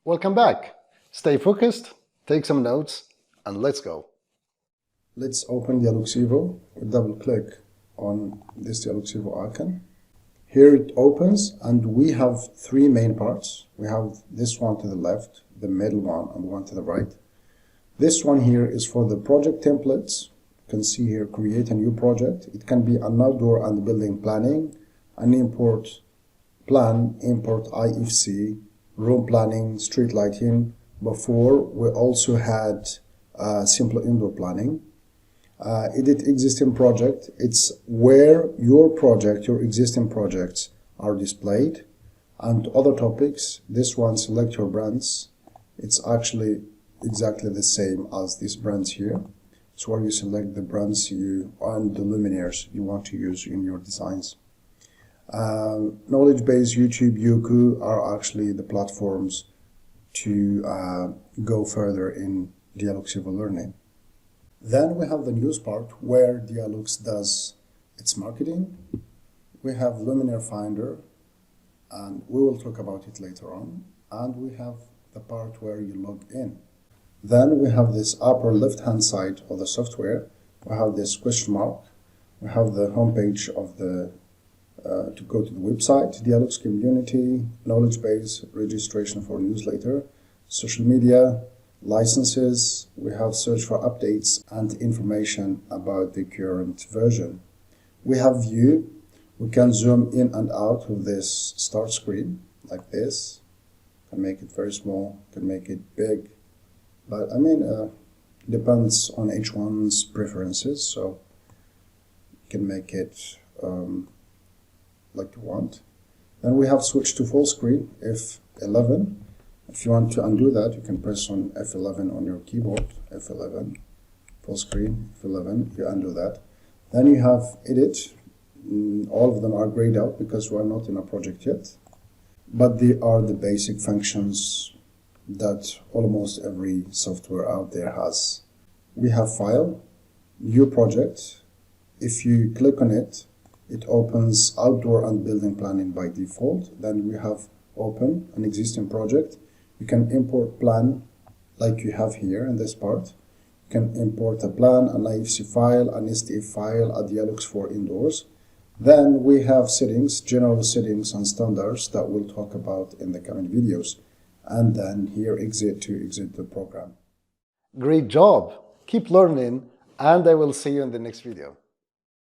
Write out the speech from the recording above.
Welcome back. Stay focused, take some notes, and let's go. Let's open DIALux evo. Double click on this DIALux evo icon. Here it opens and we have three main parts. We have this one to the left, the middle one, and one to the right. This one here is for the project templates. You can see here, create a new project. It can be an outdoor and building planning, an import plan, import IFC, room planning, street lighting. Before, we also had simple indoor planning. Edit existing project. It's where your project, your existing projects are displayed. And other topics, this one, select your brands. It's actually exactly the same as these brands here. It's where you select the brands you and the luminaires you want to use in your designs. Knowledge base, YouTube, Youku are actually the platforms to go further in DIALux evo learning. Then we have the news part where DIALux does its marketing. We have Luminaire Finder, and we will talk about it later on. And we have the part where you log in. Then we have this upper left-hand side of the software. We have this question mark. We have the homepage of the to go to the website, DIALux community, knowledge base, registration for newsletter, social media, licenses. We have search for updates and information about the current version. We have view. We can zoom in and out of this start screen like this. Can make it very small, can make it big. But I mean, depends on each one's preferences. So you can make it like you want. Then we have switch to full screen, F11. If you want to undo that, you can press on F11 on your keyboard, F11, full screen, F11, you undo that. Then you have edit. All of them are grayed out because we are not in a project yet. But they are the basic functions that almost every software out there has. We have file, new project. If you click on it, it opens outdoor and building planning by default. Then we have open an existing project. You can import plan like you have here in this part. You can import a plan, an IFC file, an STF file, a DIALux for indoors. Then we have settings, general settings and standards that we'll talk about in the coming videos. And then here exit to exit the program. Great job. Keep learning, and I will see you in the next video.